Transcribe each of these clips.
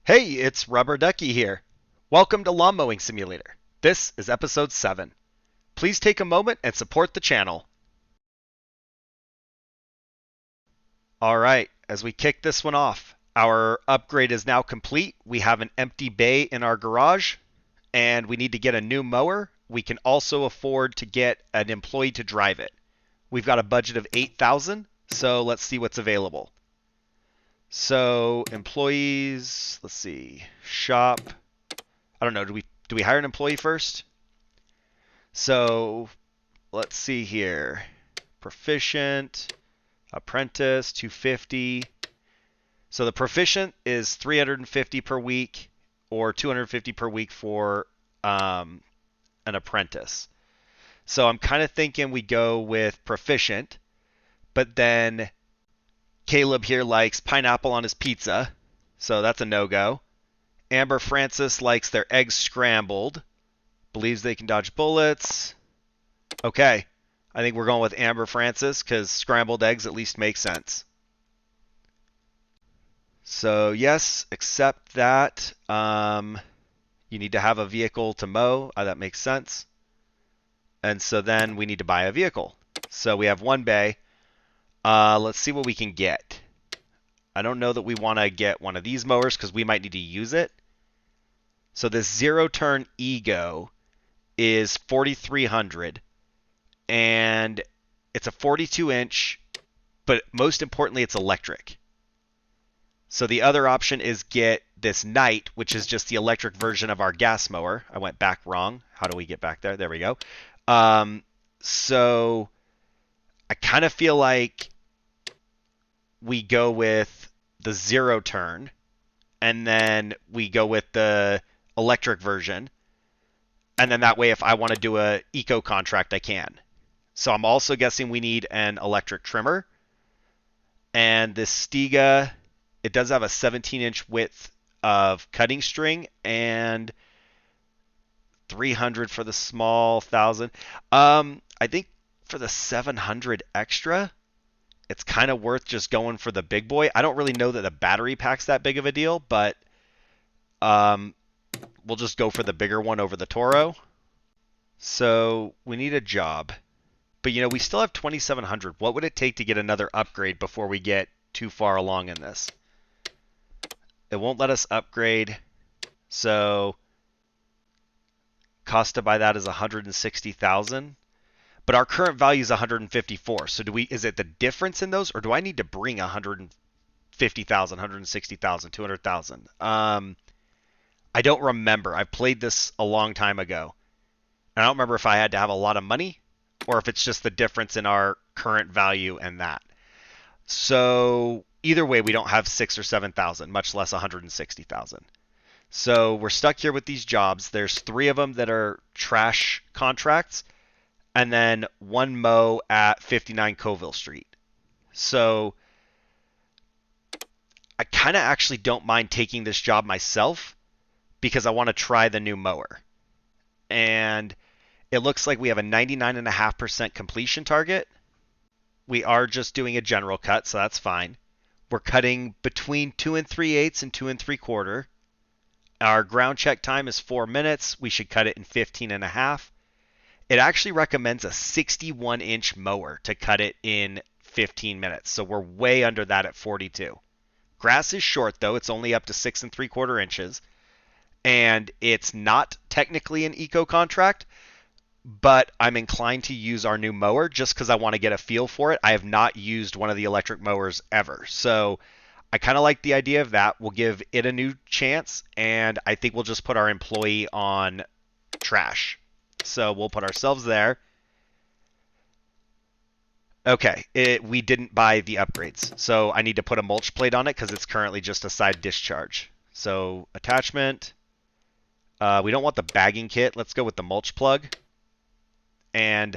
Hey, it's Rubber Ducky here. Welcome to Lawn Mowing Simulator. This is episode 7. Please take a moment and support the channel. Alright, as we kick this one off, our upgrade is now complete. We have an empty bay in our garage, and we need to get a new mower. We can also afford to get an employee to drive it. We've got a budget of 8,000, so let's see what's available. So, employees, let's see, shop. I don't know, do we hire an employee first? So let's see here. Proficient, apprentice, 250. So the proficient is 350 per week or 250 per week for an apprentice. So I'm kind of thinking we go with proficient, but then Caleb here likes pineapple on his pizza, so that's a no-go. Amber Francis likes their eggs scrambled, believes they can dodge bullets. Okay, I think we're going with Amber Francis because scrambled eggs at least make sense. So yes, accept that. You need to have a vehicle to mow. That makes sense. And so then we need to buy a vehicle. So we have one bay. Let's see what we can get. I don't know that we want to get one of these mowers because we might need to use it. So this zero turn ego is 4,300. And it's a 42 inch, but most importantly, it's electric. So the other option is get this Knight, which is just the electric version of our gas mower. I went back wrong. How do we get back there? There we go. So I kind of feel like we go with the zero turn, and then we go with the electric version. And then that way, if I want to do a eco contract, I can. So I'm also guessing we need an electric trimmer. And this Stiga, it does have a 17-inch width of cutting string and 300 for the small 1,000. I think for the 700 extra, it's kind of worth just going for the big boy. I don't really know that the battery pack's that big of a deal, but we'll just go for the bigger one over the Toro. So we need a job. But we still have 2,700. What would it take to get another upgrade before we get too far along in this? It won't let us upgrade. So cost to buy that is 160,000. But our current value is 154. So is it the difference in those, or do I need to bring 150,000, 160,000, 200,000? I don't remember. I played this a long time ago. I don't remember if I had to have a lot of money or if it's just the difference in our current value and that. So either way, we don't have 6 or 7,000, much less 160,000. So we're stuck here with these jobs. There's 3 of them that are trash contracts, and then 1 mow at 59 Coville Street. So I kind of actually don't mind taking this job myself because I want to try the new mower. And it looks like we have a 99.5% completion target. We are just doing a general cut, so that's fine. We're cutting between 2 3/8 and 2 3/4. Our ground check time is 4 minutes. We should cut it in 15.5. It actually recommends a 61-inch mower to cut it in 15 minutes, so we're way under that at 42. Grass is short, though. It's only up to 6 3/4 inches. And it's not technically an eco contract, but I'm inclined to use our new mower just because I want to get a feel for it. I have not used one of the electric mowers ever. So I kind of like the idea of that. We'll give it a new chance, and I think we'll just put our employee on trash. So we'll put ourselves there. Okay, we didn't buy the upgrades. So I need to put a mulch plate on it because it's currently just a side discharge. So attachment. We don't want the bagging kit. Let's go with the mulch plug. And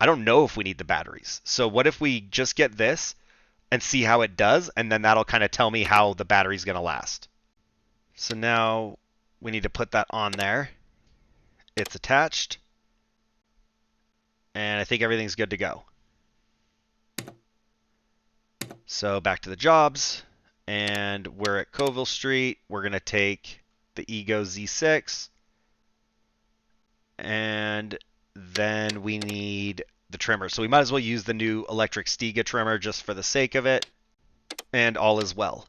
I don't know if we need the batteries. So what if we just get this and see how it does, and then that'll kind of tell me how the battery's going to last. So now we need to put that on there. It's attached. And I think everything's good to go. So back to the jobs. And we're at Coville Street. We're going to take the Ego Z6. And then we need the trimmer. So we might as well use the new electric Stiga trimmer just for the sake of it. And all is well.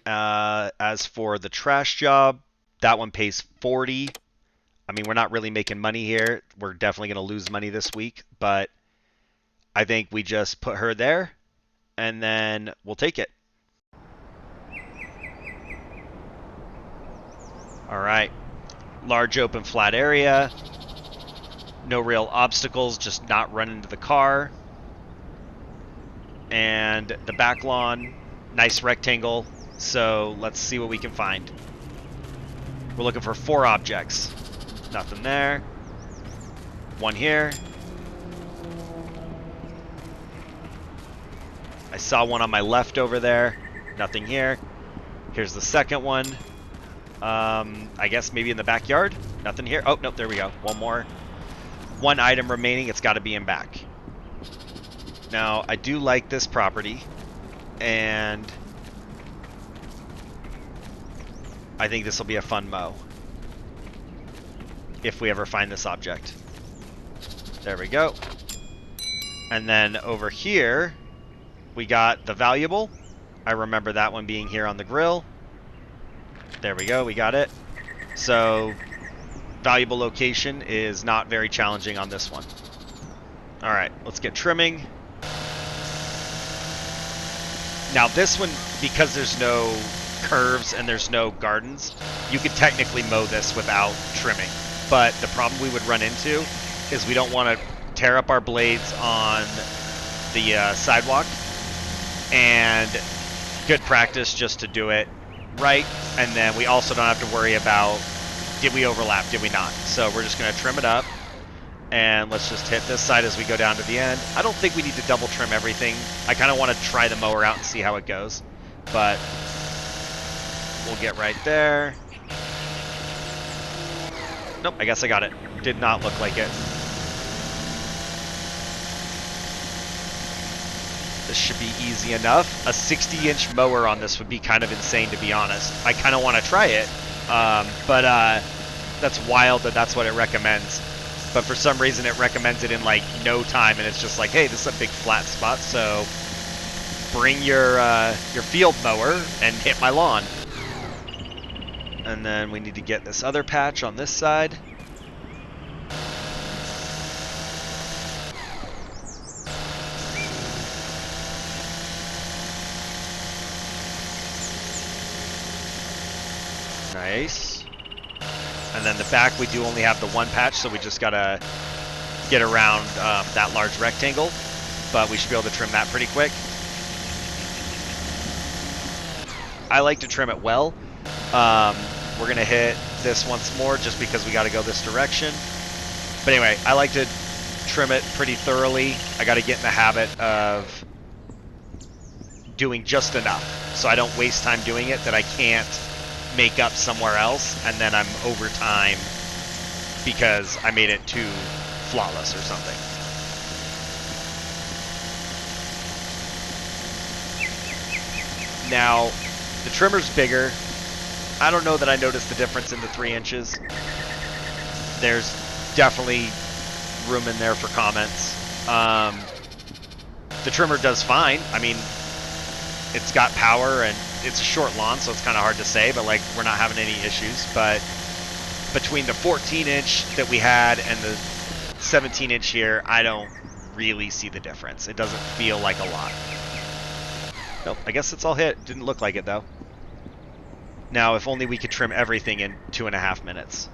As for the trash job, that one pays 40. I mean, we're not really making money here. We're definitely going to lose money this week, but I think we just put her there and then we'll take it. All right. Large open flat area. No real obstacles, just not run into the car. And the back lawn, nice rectangle. So let's see what we can find. We're looking for 4 objects. Nothing there. 1 here. I saw one on my left over there. Nothing here. Here's the second one. I guess maybe in the backyard. Nothing here. Oh, nope, there we go. One more. 1 item remaining. It's got to be in back. Now, I do like this property. And I think this will be a fun mow. If we ever find this object. There we go. And then over here, we got the valuable. I remember that one being here on the grill. There we go, we got it. So, valuable location is not very challenging on this one. Alright, let's get trimming. Now this one, because there's no curves and there's no gardens, you could technically mow this without trimming. But the problem we would run into is we don't want to tear up our blades on the sidewalk. And good practice just to do it right. And then we also don't have to worry about, did we overlap, did we not? So we're just going to trim it up. And let's just hit this side as we go down to the end. I don't think we need to double trim everything. I kind of want to try the mower out and see how it goes. But we'll get right there. Nope, I guess I got it. Did not look like it. This should be easy enough. A 60-inch mower on this would be kind of insane, to be honest. I kind of want to try it, but that's wild that that's what it recommends. But for some reason, it recommends it in like no time, and it's just like, hey, this is a big flat spot, so bring your field mower and hit my lawn. And then we need to get this other patch on this side. Nice. And then the back, we do only have the 1 patch, so we just gotta get around that large rectangle. But we should be able to trim that pretty quick. I like to trim it well. We're gonna hit this once more just because we gotta go this direction. But anyway, I like to trim it pretty thoroughly. I gotta get in the habit of doing just enough so I don't waste time doing it that I can't make up somewhere else, and then I'm over time because I made it too flawless or something. Now, the trimmer's bigger. I don't know that I noticed the difference in the 3 inches. There's definitely room in there for comments. The trimmer does fine. I mean, it's got power and it's a short lawn, so it's kind of hard to say, but like we're not having any issues. But between the 14-inch that we had and the 17-inch here, I don't really see the difference. It doesn't feel like a lot. Nope, I guess it's all hit. Didn't look like it though. Now, if only we could trim everything in 2.5 minutes.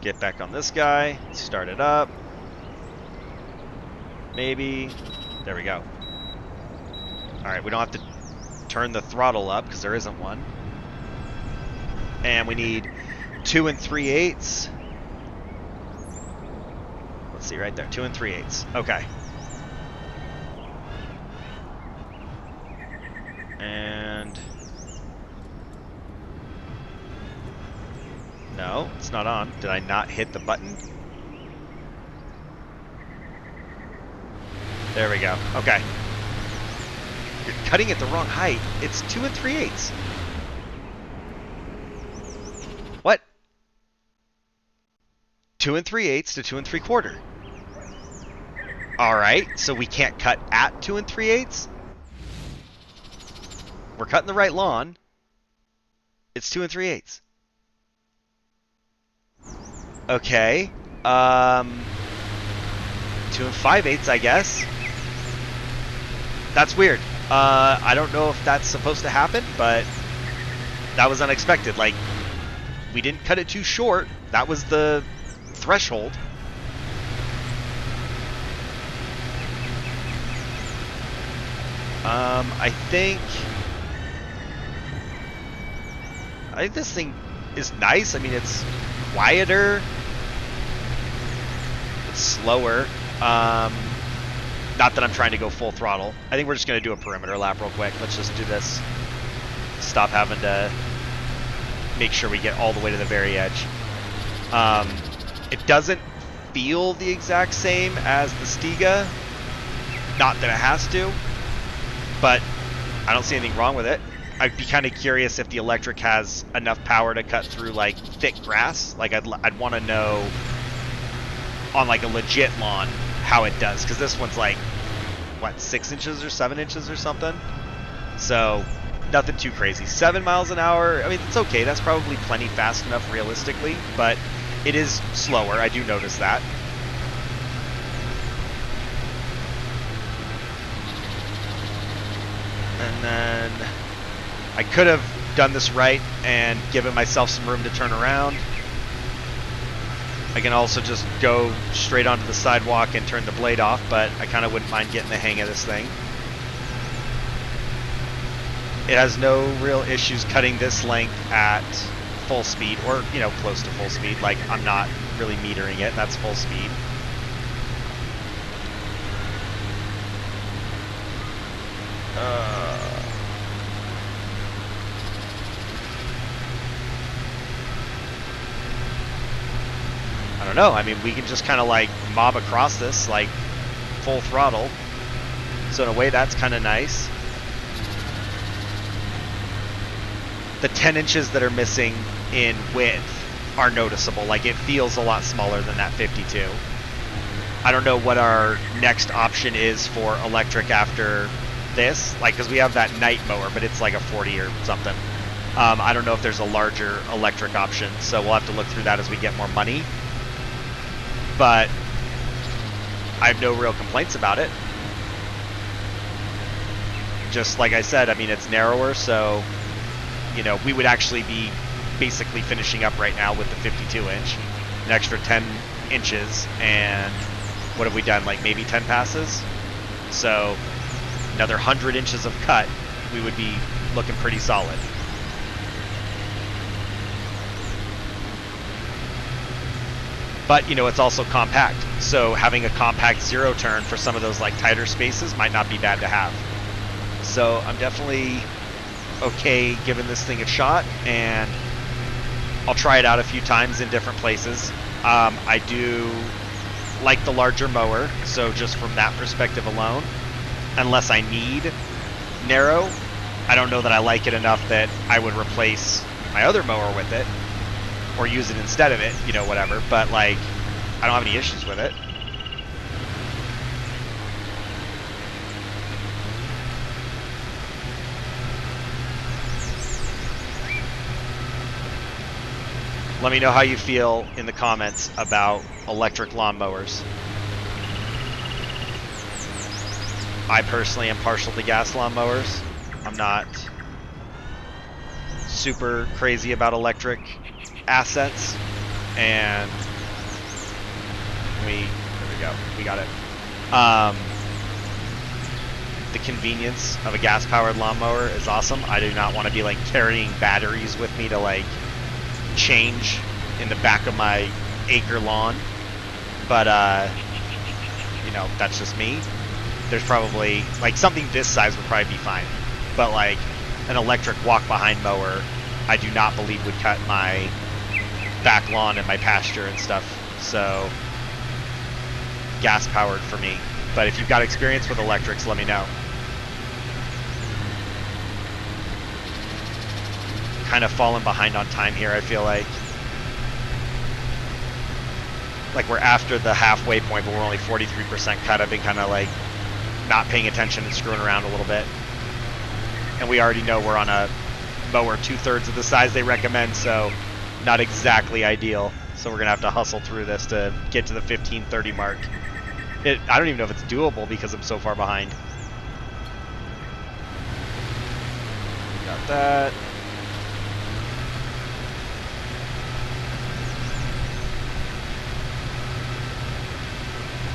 Get back on this guy, start it up. Maybe. There we go. All right, we don't have to turn the throttle up because there isn't one. And we need 2 3/8. Let's see right there, 2 3/8. Okay. And no, it's not on. Did I not hit the button? There we go. Okay. You're cutting at the wrong height. It's 2 3/8. What? 2 3/8 to 2 3/4. All right, so we can't cut at 2 3/8. We're cutting the right lawn. It's 2 3/8. Okay. 2 5/8, I guess. That's weird. I don't know if that's supposed to happen, but that was unexpected. Like, we didn't cut it too short. That was the threshold. I think this thing is nice. I mean, it's quieter. It's slower. Not that I'm trying to go full throttle. I think we're just going to do a perimeter lap real quick. Let's just do this. Stop having to make sure we get all the way to the very edge. It doesn't feel the exact same as the Stiga. Not that it has to, but I don't see anything wrong with it. I'd be kind of curious if the electric has enough power to cut through like thick grass. Like I'd want to know on like a legit lawn how it does, because this one's like what, 6 inches or 7 inches or something. So nothing too crazy. 7 miles an hour. I mean, it's okay. That's probably plenty fast enough realistically, but it is slower. I do notice that. And then I could have done this right and given myself some room to turn around. I can also just go straight onto the sidewalk and turn the blade off, but I kind of wouldn't mind getting the hang of this thing. It has no real issues cutting this length at full speed, or, you know, close to full speed. Like, I'm not really metering it. That's full speed. I don't know. I mean, we can just kind of like mob across this like full throttle. So in a way, that's kind of nice. The 10 inches that are missing in width are noticeable. Like, it feels a lot smaller than that 52. I don't know what our next option is for electric after this. Like, because we have that night mower, but it's like a 40 or something. I don't know if there's a larger electric option, so we'll have to look through that as we get more money. But I have no real complaints about it. Just like I said, I mean, it's narrower, so, you know, we would actually be basically finishing up right now with the 52-inch. An extra 10 inches, and what have we done? Like, maybe 10 passes? So, another 100 inches of cut, we would be looking pretty solid. But, you know, it's also compact. So having a compact zero turn for some of those like tighter spaces might not be bad to have. So I'm definitely okay giving this thing a shot, and I'll try it out a few times in different places. I do like the larger mower, so just from that perspective alone, unless I need narrow, I don't know that I like it enough that I would replace my other mower with it. Or use it instead of it, you know, whatever. But, like, I don't have any issues with it. Let me know how you feel in the comments about electric lawnmowers. I personally am partial to gas lawnmowers. I'm not super crazy about electric assets, and there we go, we got it. The convenience of a gas-powered lawnmower is awesome. I do not want to be like carrying batteries with me to like change in the back of my acre lawn, but you know, that's just me. There's probably like something this size would probably be fine, but like an electric walk-behind mower, I do not believe would cut my back lawn and my pasture and stuff. So gas powered for me. But if you've got experience with electrics, let me know. kind of fallen behind on time here, I feel like. Like we're after the halfway point, but we're only 43% cut. I've been kind of like not paying attention and screwing around a little bit. And we already know we're on a mower 2/3 of the size they recommend, so not exactly ideal. So we're going to have to hustle through this to get to the 15:30 mark. I don't even know if it's doable because I'm so far behind. Got that.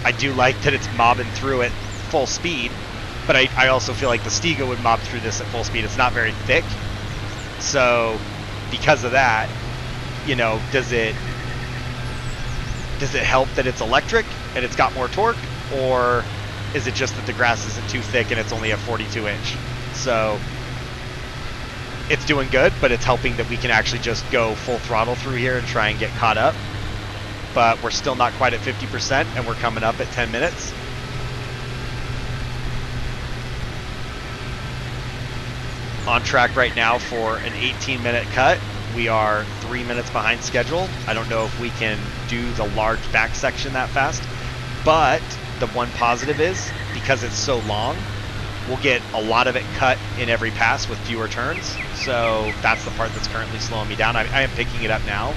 I do like that it's mobbing through at full speed, but I also feel like the Stiga would mob through this at full speed. It's not very thick, so because of that, you know, does it help that it's electric and it's got more torque, or is it just that the grass isn't too thick and it's only a 42-inch? So it's doing good, but it's helping that we can actually just go full throttle through here and try and get caught up. But we're still not quite at 50%, and we're coming up at 10 minutes. On track right now for an 18-minute cut. We are 3 minutes behind schedule. I don't know if we can do the large back section that fast, but the one positive is, because it's so long, we'll get a lot of it cut in every pass with fewer turns. So that's the part that's currently slowing me down. I am picking it up now,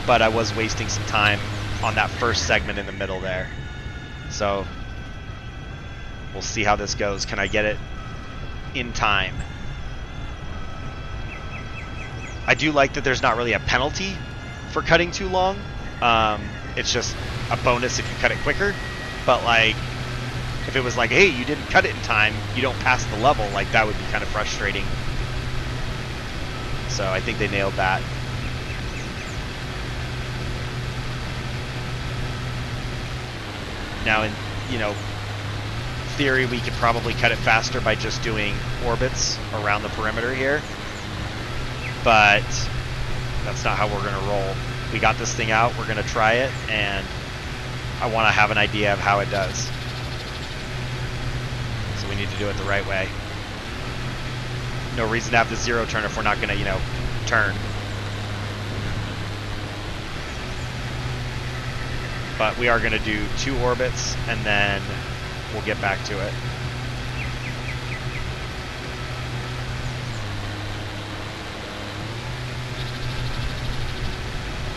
but I was wasting some time on that first segment in the middle there. So we'll see how this goes. Can I get it in time? I do like that there's not really a penalty for cutting too long. It's just a bonus if you cut it quicker. But like, if it was like, hey, you didn't cut it in time, you don't pass the level, like that would be kind of frustrating. So I think they nailed that. Now, in, you know, theory, we could probably cut it faster by just doing orbits around the perimeter here. But that's not how we're going to roll. We got this thing out, we're going to try it, and I want to have an idea of how it does. So we need to do it the right way. No reason to have the zero turn if we're not going to, you know, turn. But we are going to do 2 orbits, and then we'll get back to it.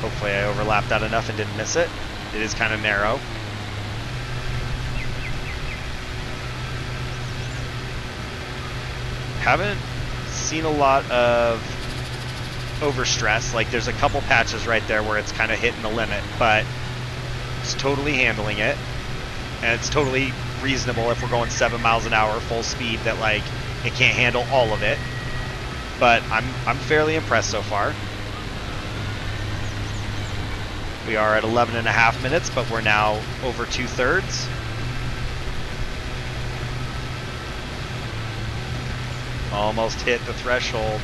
Hopefully I overlapped that enough and didn't miss it. It is kind of narrow. Haven't seen a lot of overstress. Like there's a couple patches right there where it's kind of hitting the limit, but it's totally handling it. And it's totally reasonable if we're going 7 miles an hour full speed that like it can't handle all of it. But I'm fairly impressed so far. We are at 11.5 minutes, but we're now over 2/3. Almost hit the threshold.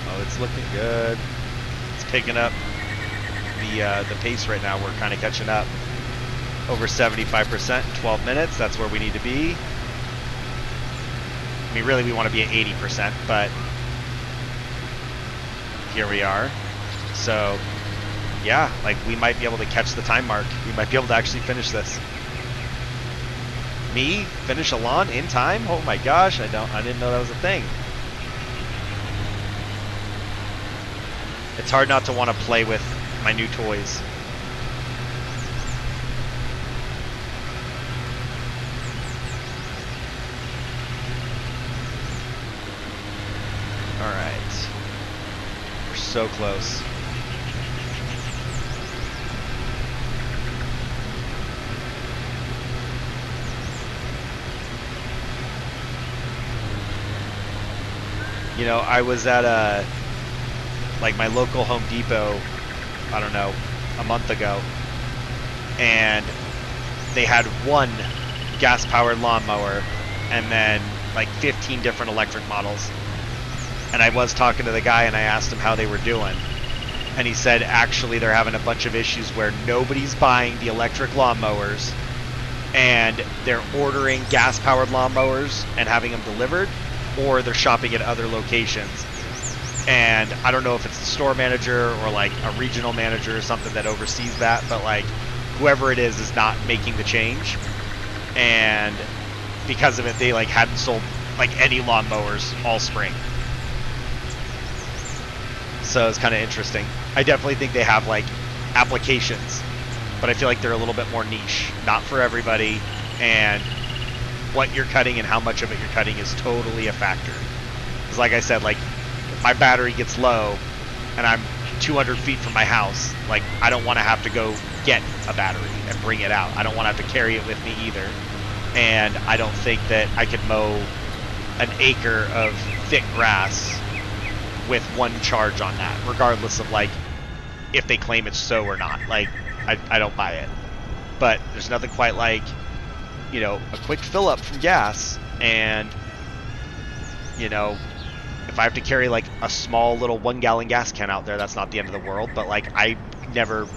Oh, it's looking good. It's picking up the pace right now. We're kind of catching up. Over 75% in 12 minutes. That's where we need to be. I mean, really, we want to be at 80%, but here we are. So, yeah, like we might be able to catch the time mark. We might be able to actually finish this. Me finish a lawn in time? Oh my gosh, I didn't know that was a thing. It's hard not to want to play with my new toys. Alright. We're so close. You know, I was at like my local Home Depot, I don't know, a month ago, and they had one gas-powered lawnmower and then like 15 different electric models. And I was talking to the guy and I asked him how they were doing. And he said actually they're having a bunch of issues where nobody's buying the electric lawnmowers and they're ordering gas-powered lawnmowers and having them delivered, or they're shopping at other locations. And I don't know if it's the store manager or like a regional manager or something that oversees that, but like whoever it is not making the change. And because of it, they like hadn't sold like any lawnmowers all spring. So it's kind of interesting. I definitely think they have like applications, but I feel like they're a little bit more niche, not for everybody, and what you're cutting and how much of it you're cutting is totally a factor. Because like I said, like if my battery gets low and I'm 200 feet from my house, like I don't want to have to go get a battery and bring it out. I don't want to have to carry it with me either. And I don't think that I could mow an acre of thick grass with one charge on that, regardless of like if they claim it's so or not. Like I don't buy it. But there's nothing quite like, you know, a quick fill up from gas. And you know, if I have to carry like a small little 1 gallon gas can out there, that's not the end of the world. But like I never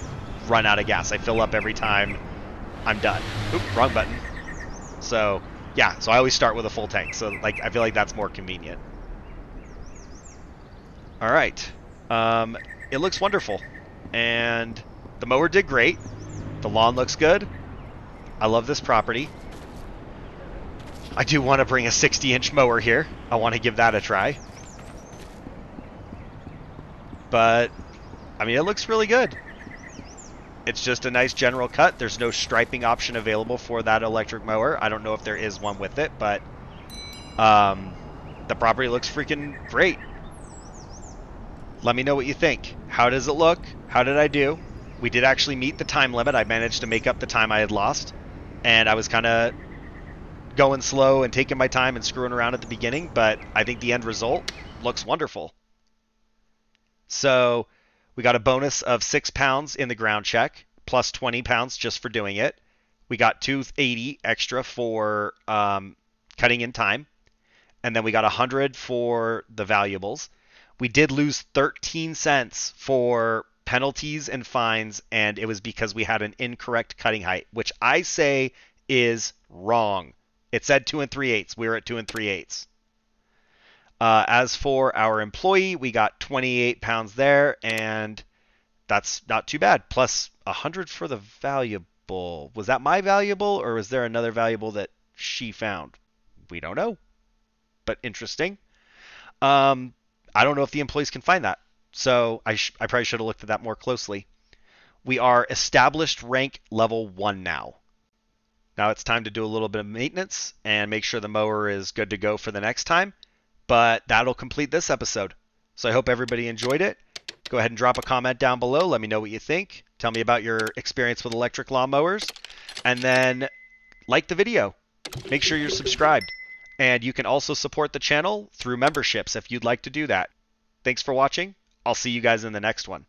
run out of gas. I fill up every time I'm done. Oop, wrong button. So yeah, so I always start with a full tank. So like I feel like that's more convenient. All right, it looks wonderful, and the mower did great. The lawn looks good. I love this property. I do want to bring a 60-inch mower here. I want to give that a try. But I mean, it looks really good. It's just a nice general cut. There's no striping option available for that electric mower. I don't know if there is one with it, but the property looks freaking great. Let me know what you think. How does it look? How did I do? We did actually meet the time limit. I managed to make up the time I had lost. And I was kind of going slow and taking my time and screwing around at the beginning, but I think the end result looks wonderful. So we got a bonus of 6 pounds in the ground check, plus 20 pounds just for doing it. We got 280 extra for cutting in time. And then we got 100 for the valuables. We did lose 13 cents for penalties and fines, and it was because we had an incorrect cutting height, which I say is wrong. It said 2 3/8. We were at 2 3/8. As for our employee, we got 28 pounds there, and that's not too bad. Plus 100 for the valuable. Was that my valuable, or was there another valuable that she found? We don't know, but interesting. I don't know if the employees can find that, so I probably should have looked at that more closely. We are established rank level 1 now. Now it's time to do a little bit of maintenance and make sure the mower is good to go for the next time, but that'll complete this episode. So I hope everybody enjoyed it. Go ahead and drop a comment down below. Let me know what you think. Tell me about your experience with electric lawnmowers, and then like the video. Make sure you're subscribed. And you can also support the channel through memberships if you'd like to do that. Thanks for watching. I'll see you guys in the next one.